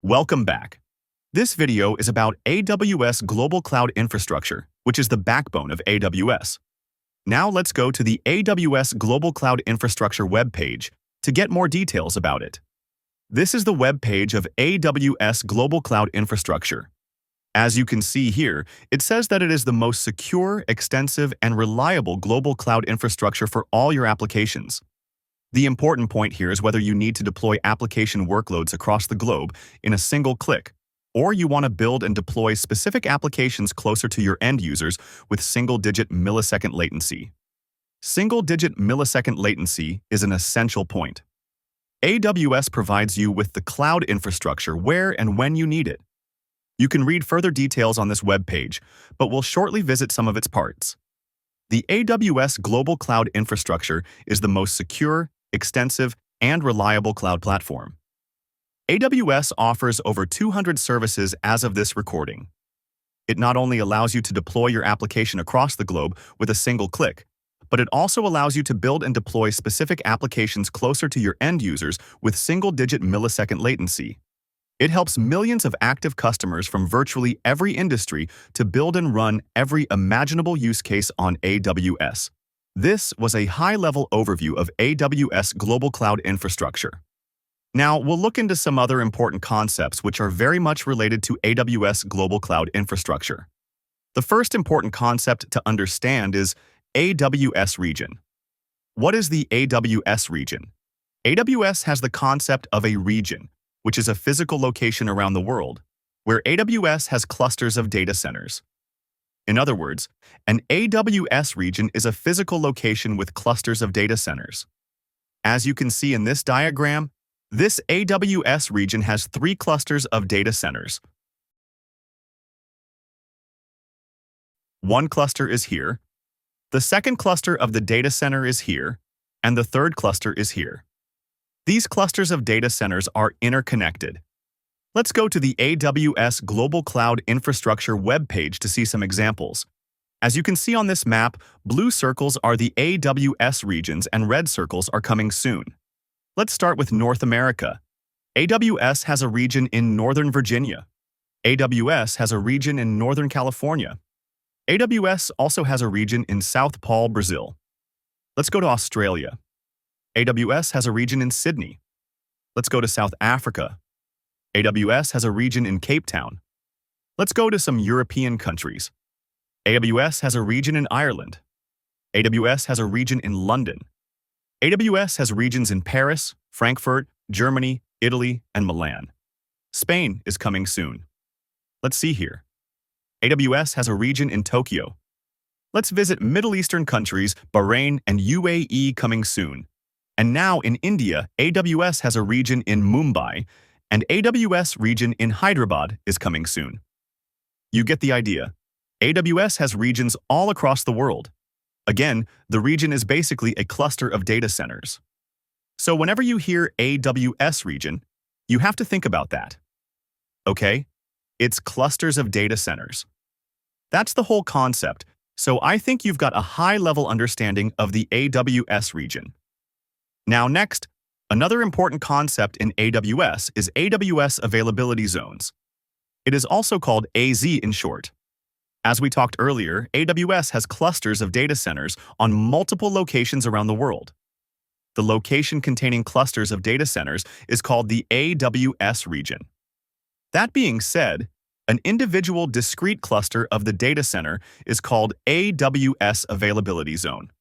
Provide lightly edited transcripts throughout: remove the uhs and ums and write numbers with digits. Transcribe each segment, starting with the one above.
Welcome back. This video is about AWS Global Cloud Infrastructure, which is the backbone of AWS. Now let's go to the AWS Global Cloud Infrastructure webpage to get more details about it. This is the webpage of AWS Global Cloud Infrastructure. As you can see here, it says that it is the most secure, extensive, and reliable global cloud infrastructure for all your applications. The important point here is whether you need to deploy application workloads across the globe in a single click, or you want to build and deploy specific applications closer to your end users with single-digit millisecond latency. Single-digit millisecond latency is an essential point. AWS provides you with the cloud infrastructure where and when you need it. You can read further details on this webpage, but we'll shortly visit some of its parts. The AWS Global Cloud Infrastructure is the most secure, extensive, and reliable cloud platform. AWS offers over 200 services as of this recording. It not only allows you to deploy your application across the globe with a single click, but it also allows you to build and deploy specific applications closer to your end users with single-digit millisecond latency. It helps millions of active customers from virtually every industry to build and run every imaginable use case on AWS. This was a high-level overview of AWS Global Cloud Infrastructure. Now, we'll look into some other important concepts which are very much related to AWS Global Cloud Infrastructure. The first important concept to understand is AWS region. What is the AWS region? AWS has the concept of a region, which is a physical location around the world, where AWS has clusters of data centers. In other words, an AWS region is a physical location with clusters of data centers. As you can see in this diagram, this AWS region has 3 clusters of data centers. One cluster is here, the second cluster of the data center is here, and the third cluster is here. These clusters of data centers are interconnected. Let's go to the AWS Global Cloud Infrastructure webpage to see some examples. As you can see on this map, blue circles are the AWS regions and red circles are coming soon. Let's start with North America. AWS has a region in Northern Virginia. AWS has a region in Northern California. AWS also has a region in South Paul, Brazil. Let's go to Australia. AWS has a region in Sydney. Let's go to South Africa. AWS has a region in Cape Town. Let's go to some European countries. AWS has a region in Ireland. AWS has a region in London. AWS has regions in Paris, Frankfurt, Germany, Italy, and Milan. Spain is coming soon. Let's see here. AWS has a region in Tokyo. Let's visit Middle Eastern countries, Bahrain and UAE coming soon. And now in India, AWS has a region in Mumbai, and AWS region in Hyderabad is coming soon. You get the idea. AWS has regions all across the world. Again, the region is basically a cluster of data centers. So whenever you hear AWS region, you have to think about that. Okay? It's clusters of data centers. That's the whole concept, so I think you've got a high-level understanding of the AWS region. Now next, another important concept in AWS is AWS availability zones. It is also called AZ in short. As we talked earlier, AWS has clusters of data centers on multiple locations around the world. The location containing clusters of data centers is called the AWS region. That being said, an individual discrete cluster of the data center is called AWS availability zone.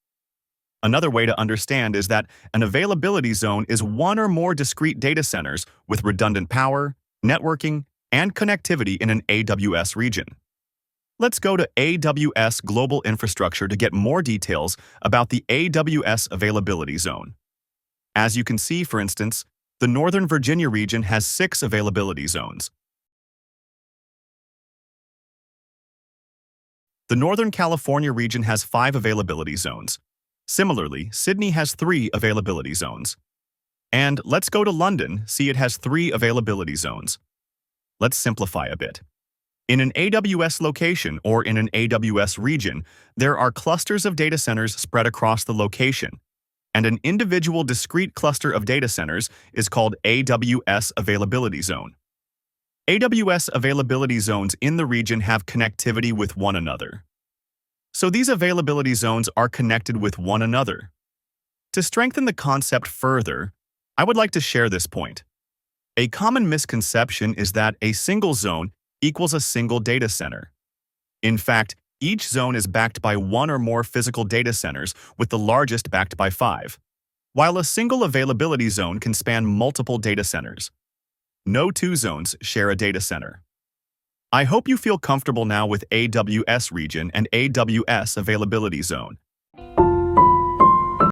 Another way to understand is that an availability zone is one or more discrete data centers with redundant power, networking, and connectivity in an AWS region. Let's go to AWS Global Infrastructure to get more details about the AWS availability zone. As you can see, for instance, the Northern Virginia region has 6 availability zones. The Northern California region has 5 availability zones. Similarly, Sydney has 3 availability zones. And let's go to London, see it has 3 availability zones. Let's simplify a bit. In an AWS location or in an AWS region, there are clusters of data centers spread across the location, and an individual discrete cluster of data centers is called AWS availability zone. AWS availability zones in the region have connectivity with one another. So these availability zones are connected with one another. To strengthen the concept further, I would like to share this point. A common misconception is that a single zone equals a single data center. In fact, each zone is backed by one or more physical data centers, with the largest backed by 5. While a single availability zone can span multiple data centers, no two zones share a data center. I hope you feel comfortable now with AWS region and AWS availability zone.